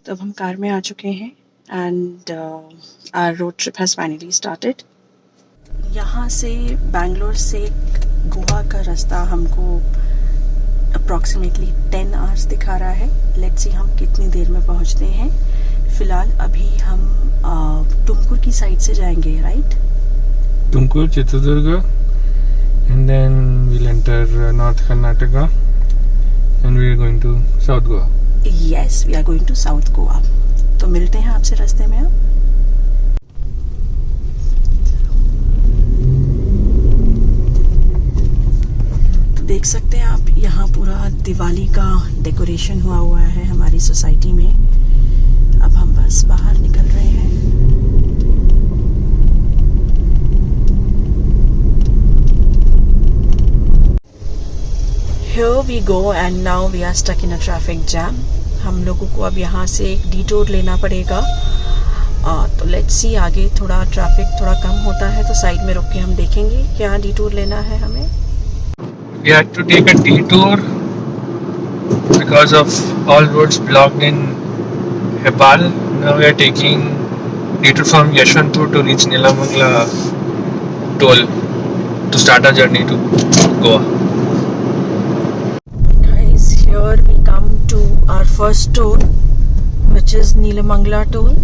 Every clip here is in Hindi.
तो अब हम कार में आ चुके हैं and our road trip has finally started. यहाँ से बैंगलोर से गोवा का रास्ता हमको अप्रॉक्सीमेटली 10 आवर्स दिखा रहा है। लेट्स सी हम कितनी देर में पहुँचते हैं। फ़िलहाल अभी हम तुमकुर की साइड से जाएंगे, right? Tumkur, Chitradurga, and then we'll enter North Karnataka and we are going to South Goa. Yes, we are going to South Goa. तो मिलते हैं आपसे रास्ते में। अब तो देख सकते हैं आप, यहाँ पूरा दिवाली का डेकोरेशन हुआ है हमारी सोसाइटी में। अब हम बस बाहर निकल रहे हैं। Here we go and now we are stuck in a traffic jam. हम लोगों को अब यहाँ से एक डिटूर लेना पड़ेगा। तो लेट्स सी, आगे थोड़ा ट्रैफिक थोड़ा कम होता है तो साइड में रुक के हम देखेंगे क्या डिटूर लेना है हमें। We had to take a detour because of all roads blocked in Hepal. Now we are taking detour from Yashwantpur to reach Nelamangala toll to start our journey to Goa. Guys, here we come to our first toll, which is Nelamangala toll.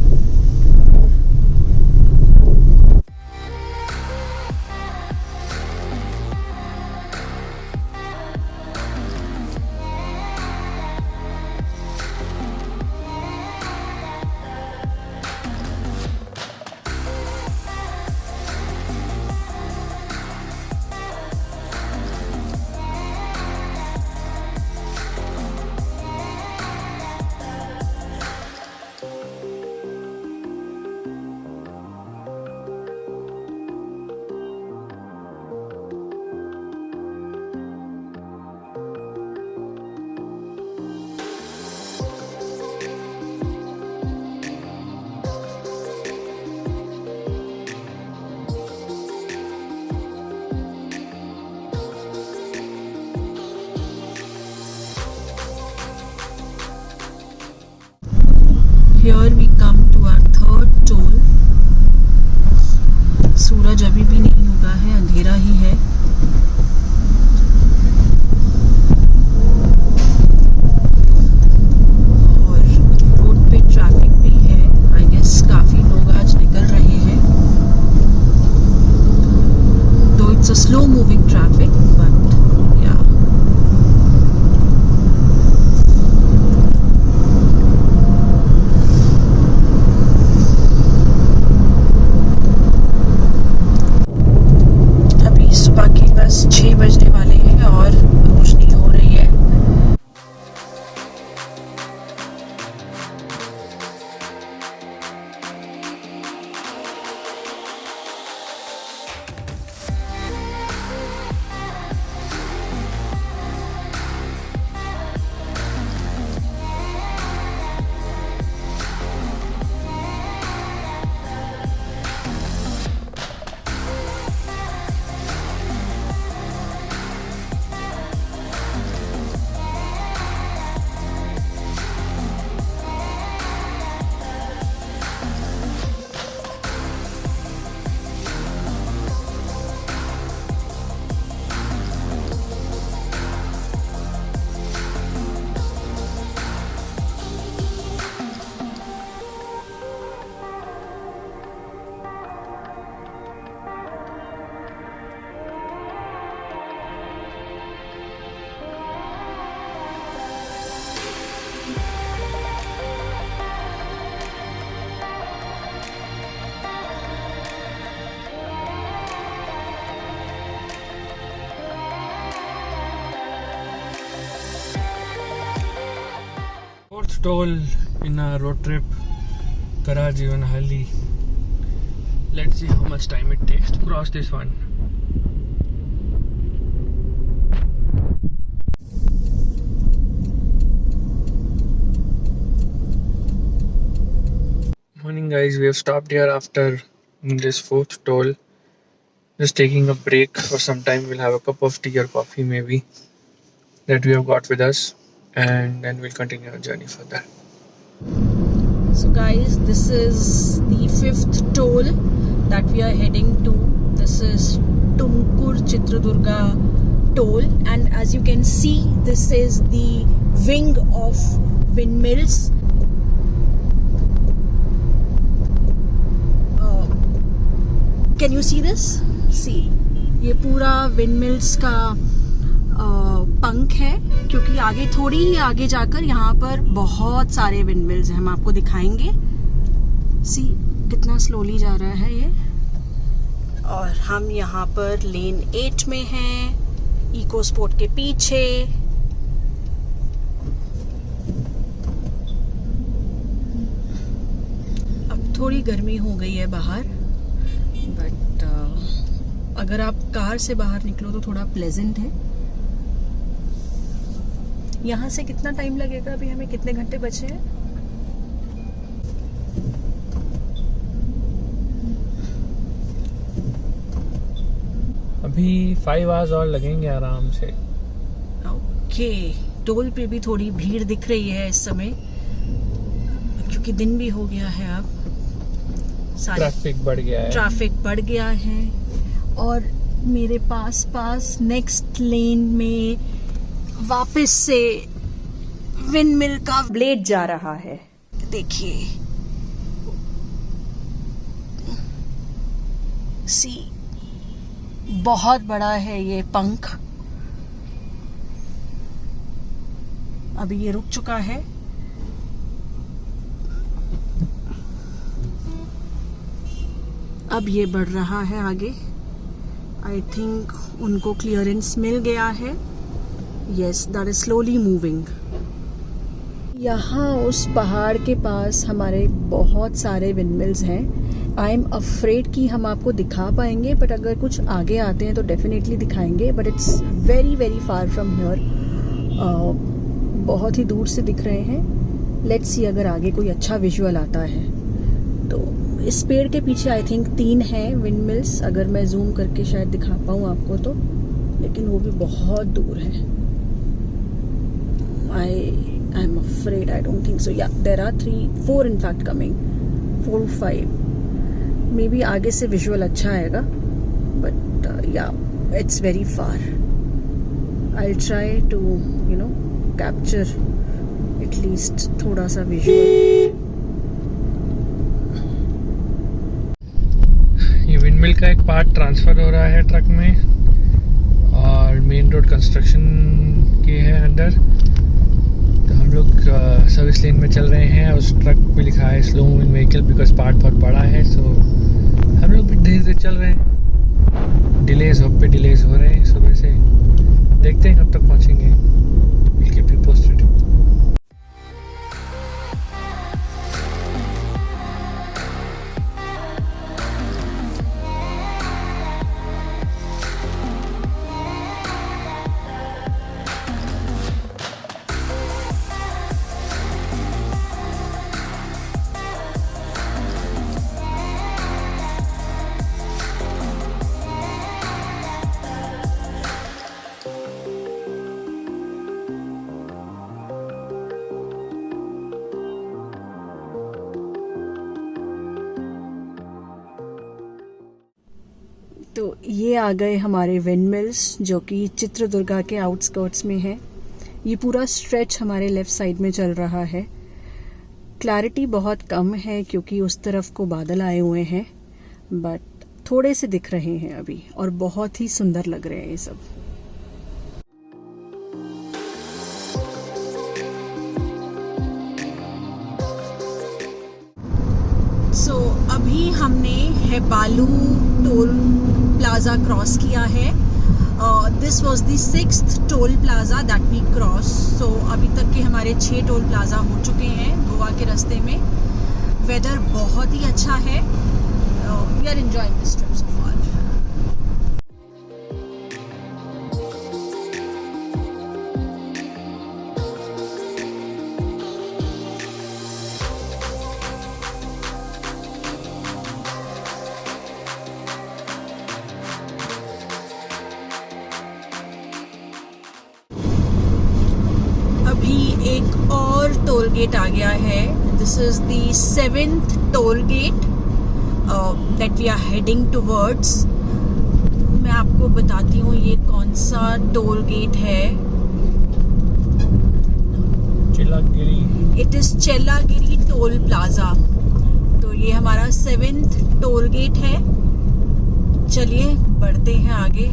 Here we come to our third toll. सूरज अभी भी नहीं उगा है, अंधेरा ही है। और रोड पे ट्रैफिक भी है। आई गेस काफी लोग आज निकल रहे हैं। तो it's a slow moving traffic, but या सुबह के बस 6 बजने वाले हैं और रोशनी हो रही है। Fourth toll in our road trip, Karajivanhalli. Let's see how much time it takes to cross this one. Morning guys, we have stopped here after this fourth toll. Just taking a break for some time. We'll have a cup of tea or coffee maybe that we have got with us, and then we'll continue our journey further. So guys, this is the 5th toll that we are heading to. This is Tumkur Chitradurga toll, and as you can see, this is the wing of windmills. Can you see this? See, ये पूरा windmills का पंख है, क्योंकि आगे थोड़ी ही आगे जाकर यहाँ पर बहुत सारे विंडमिल्स हैं, हम आपको दिखाएंगे। सी कितना स्लोली जा रहा है ये। और हम यहाँ पर लेन 8 में हैं, इको स्पोर्ट के पीछे। अब थोड़ी गर्मी हो गई है बाहर, बट अगर आप कार से बाहर निकलो तो थोड़ा प्लेजेंट है। यहाँ से कितना टाइम लगेगा? अभी हमें कितने घंटे बचे हैं? अभी 5 आवर्स और लगेंगे आराम से। ओके, टोल पे भी थोड़ी भीड़ दिख रही है इस समय, क्योंकि दिन भी हो गया है। अब ट्रैफिक बढ़ गया है। और मेरे पास नेक्स्ट लेन में वापस से विंडमिल का ब्लेड जा रहा है। देखिए, सी बहुत बड़ा है ये पंख। अभी ये रुक चुका है। अब ये बढ़ रहा है आगे। आई थिंक उनको क्लियरेंस मिल गया है। Yes, that is slowly moving. यहाँ उस पहाड़ के पास हमारे बहुत सारे विंडमिल्स हैं। आई एम अफ्रेड कि हम आपको दिखा पाएंगे, बट अगर कुछ आगे आते हैं तो डेफिनेटली दिखाएंगे, but it's very very far from here. बहुत ही दूर से दिख रहे हैं। लेट्स सी अगर आगे कोई अच्छा विजुअल आता है तो। इस पेड़ के पीछे आई थिंक 3 हैं विंडमिल्स, अगर मैं जूम करके शायद दिखा पाऊँ आपको तो, लेकिन वो भी बहुत दूर है। I'm afraid I don't think so. Yeah, there are 4 in fact coming. 4 or 5. Maybe आगे से visual अच्छा आएगा, but yeah, it's very far. I'll try to capture at least थोड़ा सा visual. ये विंडमिल का एक पार्ट ट्रांसफर हो रहा है ट्रक में, और मेन रोड कंस्ट्रक्शन की है अंडर। तो हम लोग सर्विस लेन में चल रहे हैं। उस ट्रक पे लिखा है slow moving vehicle, because part बहुत बड़ा है। सो हम लोग भी धीरे धीरे चल रहे हैं। डिलेज हो रहे हैं सुबह से। देखते हैं कब तक पहुंचेंगे। Will keep you posted. तो ये आ गए हमारे विंडमिल्स, जो कि चित्रदुर्गा के आउटस्कर्ट्स में है। ये पूरा स्ट्रेच हमारे लेफ़्ट साइड में चल रहा है। क्लैरिटी बहुत कम है क्योंकि उस तरफ को बादल आए हुए हैं, बट थोड़े से दिख रहे हैं अभी, और बहुत ही सुंदर लग रहे हैं ये सब। सो अभी हमने हेबालू टोल प्लाजा क्रॉस किया है। This was the 6th toll plaza that we cross. So अभी तक के हमारे 6 टोल प्लाजा हो चुके हैं गोवा के रास्ते में। वेदर बहुत ही अच्छा है। We are enjoying this trip so far. एक और टोल गेट आ गया है। This is the 7th toll gate that we are heading towards. मैं आपको बताती हूँ ये कौन सा टोल गेट है. Chilagiri. It is Chelagiri toll plaza. तो ये हमारा 7th टोल गेट है. चलिए बढ़ते हैं आगे.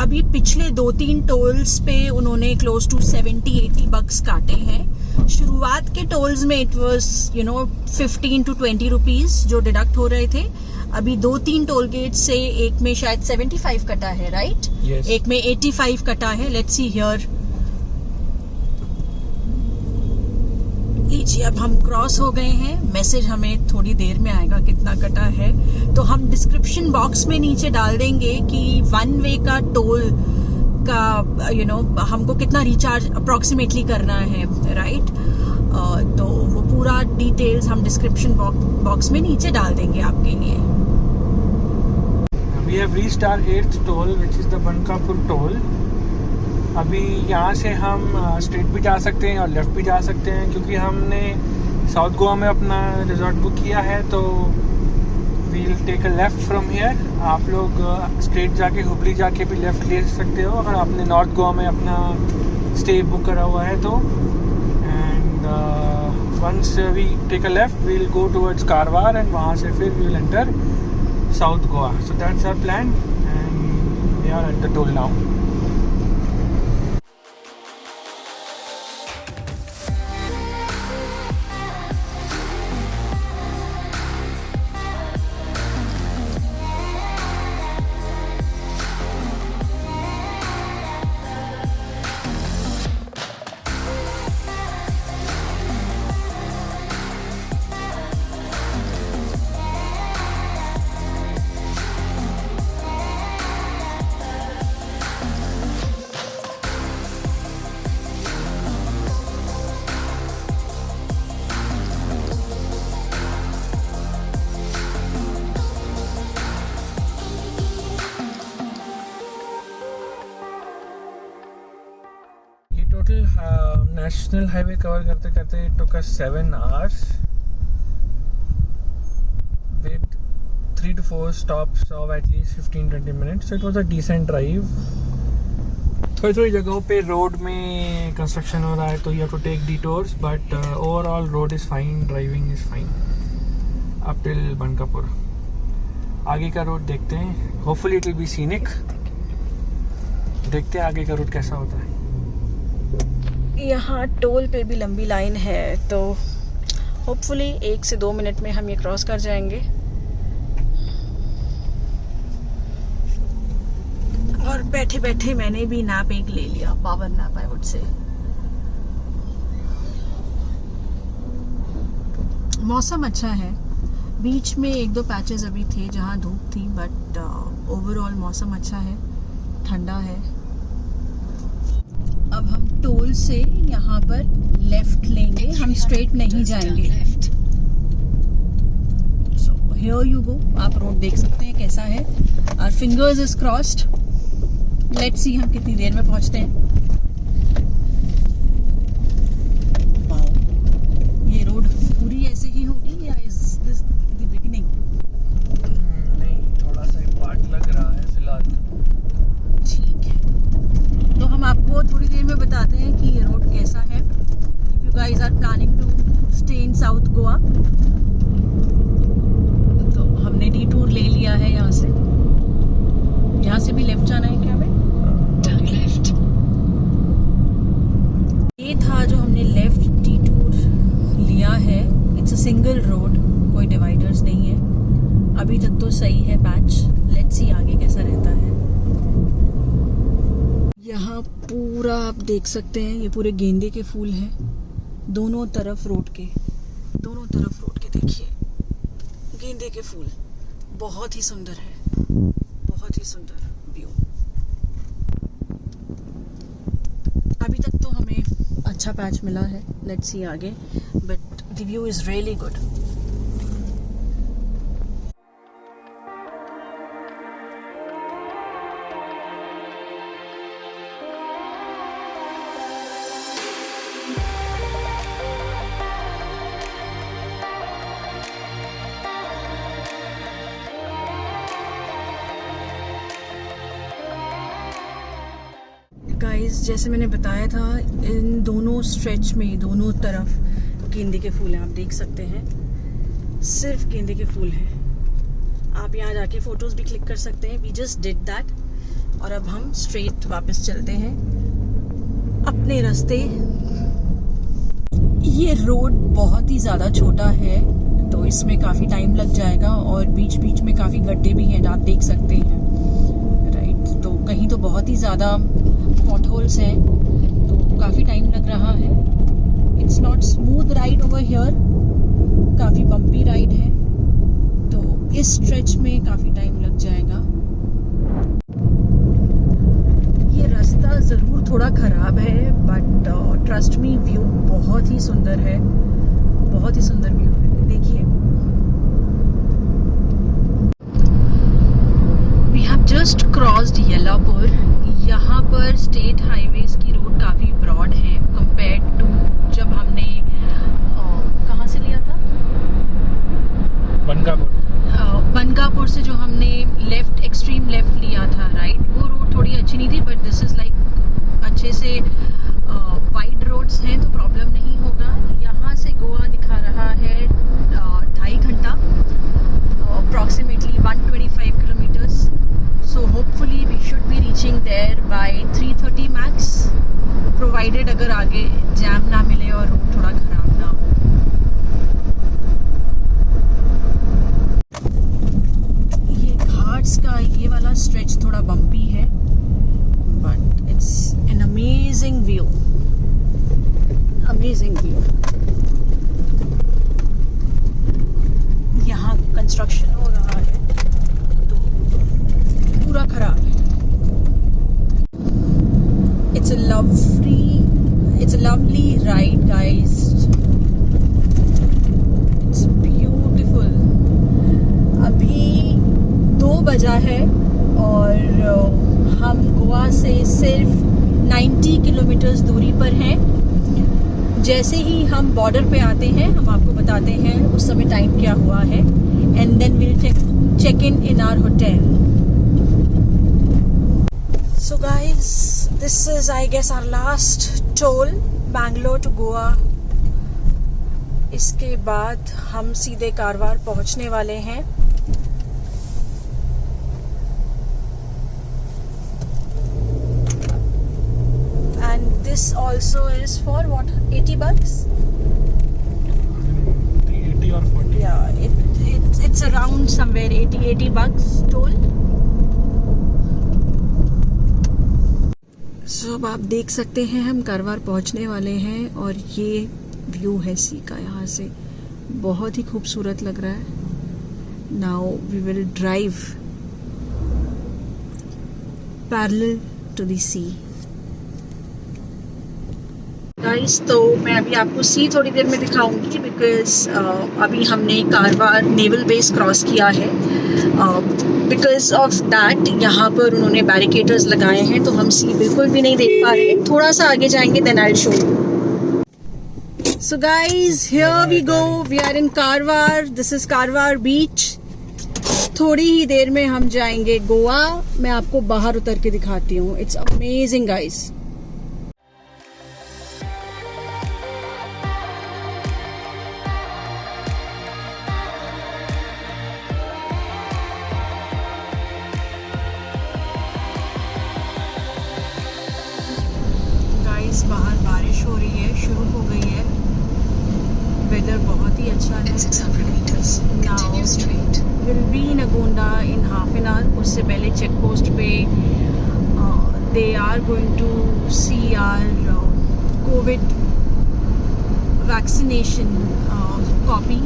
अभी पिछले 2-3 टोल्स पे उन्होंने क्लोज टू 70-80 बक्स काटे हैं. शुरुआत के टोल्स में इट वाज 15 to 20 रुपीज जो डिडक्ट हो रहे थे. अभी 2-3 टोल गेट से एक में शायद 75 कटा है, राइट? Yes. एक में 85 कटा है. Let's see here. लीजिए अब हम क्रॉस हो गए हैं. मैसेज हमें थोड़ी देर में आएगा कितना कटा है. तो हम डिस्क्रिप्शन बॉक्स में नीचे डाल देंगे कि 1 वे का टोल का हमको कितना रिचार्ज अप्रोक्सीमेटली करना है, राइट? तो वो पूरा डिटेल्स हम डिस्क्रिप्शन बॉक्स में नीचे डाल देंगे आपके लिए. We have reached our 8th toll, which is the Bankapur toll. अभी यहाँ से हम स्ट्रेट भी जा सकते हैं और लेफ़्ट भी जा सकते हैं, क्योंकि हमने साउथ गोवा में अपना रिजॉर्ट बुक किया है. तो we will take a left from here. आप लोग स्ट्रेट जाके हुबली जाके भी लेफ़्ट ले सकते हो अगर आपने नॉर्थ गोवा में अपना स्टे बुक करा हुआ है तो. And once we take a left we will go towards Karwar and वहाँ से फिर we will enter South Goa. So that's our plan and we are at the toll now. Total national highway cover करते करते it took us 7 hours with 3 to 4 stops of at least 15-20 minutes. So it was a decent drive. थोड़ी जगहों पे रोड में कंस्ट्रक्शन हो रहा है तो you have to take detours, but overall road is fine, driving is fine up till Bankapur. आगे का रोड देखते हैं. Hopefully it will be scenic. देखते हैं आगे का रोड कैसा होता है. यहाँ टोल पे भी लंबी लाइन है तो होपफुली 1 से 2 मिनट में हम ये क्रॉस कर जाएंगे. और बैठे बैठे मैंने भी नैप एक ले लिया. Power nap I would say. मौसम अच्छा है. बीच में 1-2 पैचेस अभी थे जहाँ धूप थी, बट ओवरऑल मौसम अच्छा है, ठंडा है. अब हम टोल से यहाँ पर लेफ्ट लेंगे. हम स्ट्रेट नहीं जाएंगे. So here you go. आप रोड देख सकते हैं कैसा है. Our fingers is crossed. Let's see हम कितनी देर में पहुँचते हैं. वाओ, ये रोड पूरी ऐसे ही होगी या इज दिस द बिगिनिंग? नहीं, थोड़ा सा एक पार्ट लग रहा है फिलहाल. ठीक है, तो हम आपको थोड़ी देर में बताते हैं कि ये रोड कैसा है. If you guys are planning to stay in South Goa. तो हमने डिटूर ले लिया है यहाँ से. यहाँ से भी लेफ्ट जाना है क्या हमें? लेफ्ट. ये था जो हमने लेफ्ट डिटूर लिया है. इट्स अ सिंगल रोड, कोई डिवाइडर्स नहीं है. अभी तक तो सही है पैच. लेट्स सी आगे कैसा रहता है. यहाँ पूरा आप देख सकते हैं ये पूरे गेंदे के फूल हैं दोनों तरफ रोड के. दोनों तरफ रोड के देखिए गेंदे के फूल. बहुत ही सुंदर है, बहुत ही सुंदर व्यू. अभी तक तो हमें अच्छा पैच मिला है. लेट्स सी आगे, but the view is really good. Guys, जैसे मैंने बताया था, इन दोनों स्ट्रेच में दोनों तरफ गेंदे के फूल हैं। आप देख सकते हैं, सिर्फ गेंदे के फूल हैं। आप यहाँ जाके फोटोज भी क्लिक कर सकते हैं। We just did that. और अब हम स्ट्रेट वापस चलते हैं अपने रास्ते। ये रोड बहुत ही ज़्यादा छोटा है, तो इसमें काफ़ी टाइम लग जाएगा, और बीच बीच में काफ़ी गड्ढे भी हैं, आप देख सकते हैं, राइट। तो कहीं तो बहुत ही ज़्यादा पॉट होल्स हैं, तो काफ़ी टाइम लग रहा है। It's not smooth ride over here, काफ़ी बम्पी राइड है, तो इस स्ट्रेच में काफ़ी टाइम लग जाएगा। ये रास्ता ज़रूर थोड़ा ख़राब है, बट ट्रस्ट मी, व्यू बहुत ही सुंदर है, बहुत ही सुंदर व्यू है। देखिए, we have just crossed Yellapur. यहाँ पर स्टेट हाईवेज की रोड काफ़ी ब्रॉड है कंपेयर्ड टू जब हमने कहाँ से लिया था, बनकापुर से जो हमने लेफ्ट, एक्सट्रीम लेफ्ट लिया था, राइट। वो रोड थोड़ी अच्छी नहीं थी, बट दिस इज़ लाइक अच्छे से वाइड रोड्स हैं, तो प्रॉब्लम नहीं होगा। यहाँ से गोवा दिखा रहा है 2.5 घंटा, approximately 125 kilometres. So hopefully we should be reaching there by 3:30 max, provided अगर आगे जैम ना मिले और रोड थोड़ा ख़राब ना हो। ये घाट्स का ये वाला स्ट्रेच थोड़ा बम्पी है, but it's an amazing view, amazing view. यहाँ कंस्ट्रक्शन हो रहा है, तो पूरा खराब है। It's a lovely ride guys, it's beautiful. अभी 2 बजा है और हम गोवा से सिर्फ 90 किलोमीटर्स दूरी पर हैं। जैसे ही हम बॉर्डर पे आते हैं, हम आपको बताते हैं उस समय टाइम क्या हुआ है, and then will check in our hotel. So guys, this is I guess our last toll, Bangalore to Goa. इसके बाद हम सीधे कारवार पहुंचने वाले हैं। And this also is for what, 80 bucks? 80 or 40. Yeah, it's around somewhere 80 bucks toll. So अब आप देख सकते हैं, हम कारवार पहुंचने वाले हैं, और ये व्यू है सी का, यहाँ से बहुत ही खूबसूरत लग रहा है। Now we will drive parallel to the sea. Guys, तो मैं अभी आपको सी थोड़ी देर में दिखाऊंगी, बिकॉज अभी हमने कारवार नेवल बेस क्रॉस किया है। बिकॉज ऑफ दैट यहाँ पर उन्होंने बैरिकेडर्स लगाए हैं, तो हम सी बिल्कुल भी नहीं देख पा रहे हैं। थोड़ा सा आगे जाएंगे, then I will show you. So guys, here we go, we are in Karwar. This is Karwar beach. थोड़ी ही देर में हम जाएंगे गोवा। मैं आपको बाहर उतर के दिखाती हूँ। It's amazing guys. बाहर बारिश हो रही है, शुरू हो गई है। वेदर बहुत ही अच्छा है। Now will be in Agonda in half an hour. उससे पहले चेक पोस्ट पे they are going to see our covid vaccination copy.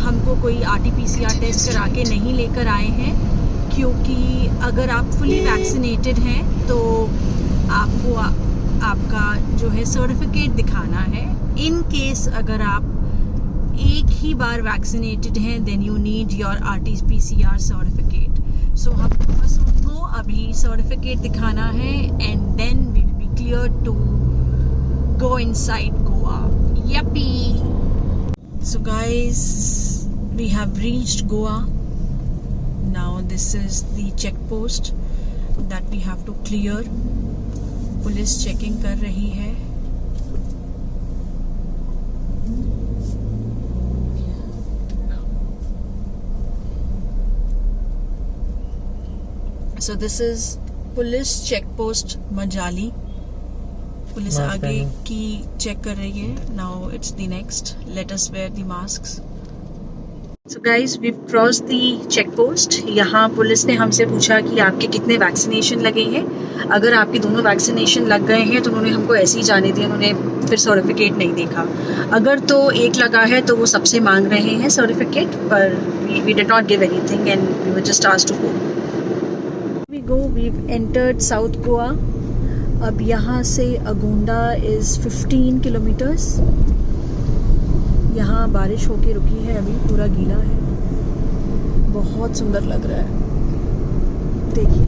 हमको कोई RT-PCR टेस्ट करा के नहीं लेकर आए हैं, क्योंकि अगर आप फुली वैक्सीनेटेड हैं तो आपको आपका जो है सर्टिफिकेट दिखाना है। इन केस अगर आप एक ही बार वैक्सीनेटेड हैं, then you need your RT-PCR certificate. So हमको बस उनको अभी सर्टिफिकेट दिखाना है, and then we will be clear to go inside Goa. Yippee. So guys, we have reached Goa. Now this is the check post that we have to clear. Police checking कर रही है। So this is police check post Majali. Police आगे की चेक कर रही है। Now it's the next, let us wear the masks. So guys we cross the check post. यहाँ पुलिस ने हमसे पूछा कि आपके कितने वैक्सीनेशन लगे हैं। अगर आपके दोनों वैक्सीनेशन लग गए हैं तो उन्होंने हमको ऐसे ही जाने दिया, उन्होंने फिर सर्टिफिकेट नहीं देखा। अगर तो एक लगा है तो वो सबसे मांग रहे हैं सर्टिफिकेट, पर we did not give anything and we were just asked to go. We've entered South Goa. अब यहाँ से अगोंडा is 15 किलोमीटर्स। यहाँ बारिश होके रुकी है, अभी पूरा गीला है, बहुत सुंदर लग रहा है, देखिए।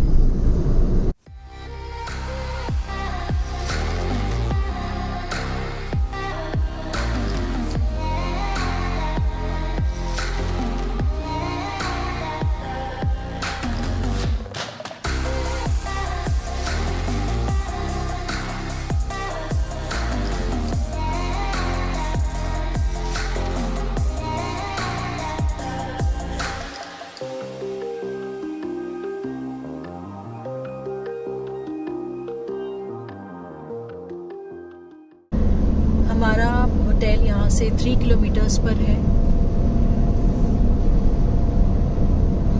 हमारा होटल यहाँ से 3 किलोमीटर्स पर है।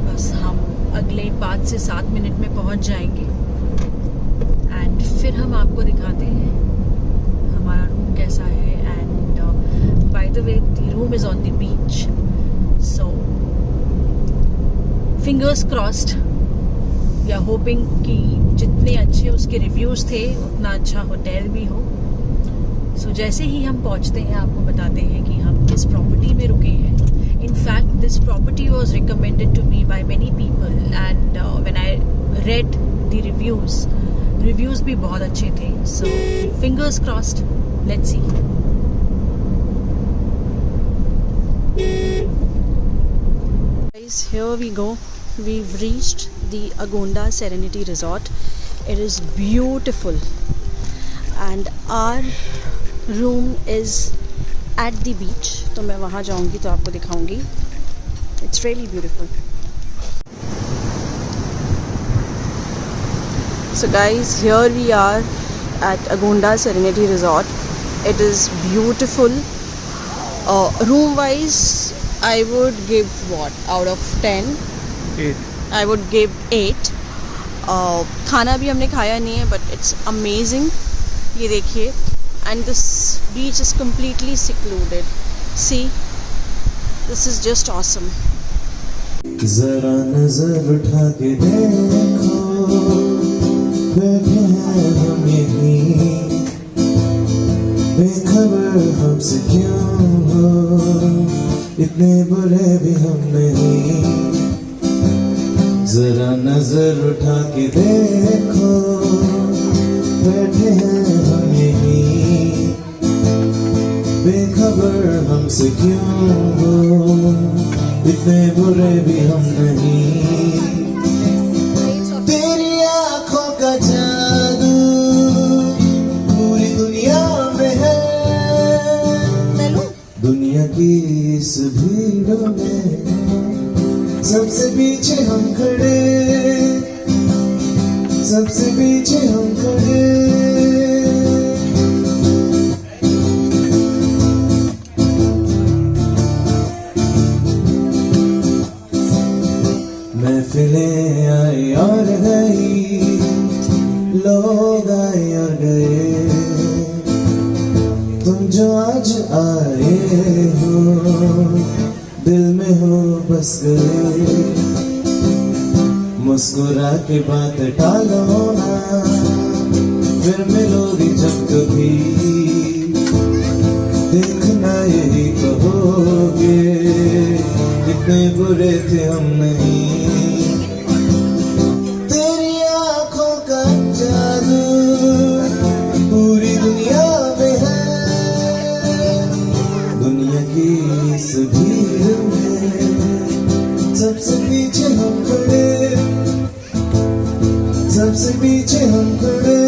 बस हम अगले 5 से 7 मिनट में पहुँच जाएंगे एंड फिर हम आपको दिखाते हैं हमारा रूम कैसा है। And by the way the room is on the beach, so fingers crossed. We are hoping कि जितने अच्छे उसके रिव्यूज़ थे उतना अच्छा होटल भी हो। सो जैसे ही हम पहुंचते हैं आपको बताते हैं कि हम किस प्रॉपर्टी में रुके हैं। In fact this property was recommended to me by many people and when I read the reviews भी बहुत अच्छे थे। सो फिंगर्स क्रॉस्ड, लेट्स सी। गाइस, हियर वी गो, we've reached the Agonda Serenity Resort. It is beautiful and our room is at the beach, तो मैं वहाँ जाऊँगी तो आपको दिखाऊँगी। It's really beautiful. So guys, here we are at Agonda serenity resort. It is beautiful. Room wise I would give what out of 10? 8। I would give 8। खाना भी हमने खाया नहीं है, बट इट्स अमेजिंग। ये देखिए, and this beach is completely secluded. See, this is just awesome. जरा नजर उठा के देखो, बैठे हैं हम यहीं, बेखबर हमसे क्यों हो, इतने बुरे भी हम नहीं। जरा नजर उठा के देखो, बैठे हैं हम यहीं, बेखबर हमसे क्यों हो, इतने बुरे भी हम नहीं। तेरी आंखों का जादू पूरी दुनिया में है, दुनिया की इस भीड़ में सबसे पीछे हम खड़े, सबसे पीछे हम खड़े। महफिलें आई और गई, लोग आए और गए, तुम जो आज आए हो दिल में हो बस गए। मुस्कुरा के बात टालो ना, फिर मिलोगी जब कभी, देखना यही कहोगे, इतने बुरे थे हम नहीं। तेरी आंखों का जादू पूरी दुनिया में है, दुनिया की इस भीड़ में सबसे पीछे हम खड़े, सबसे पीछे हम खड़े।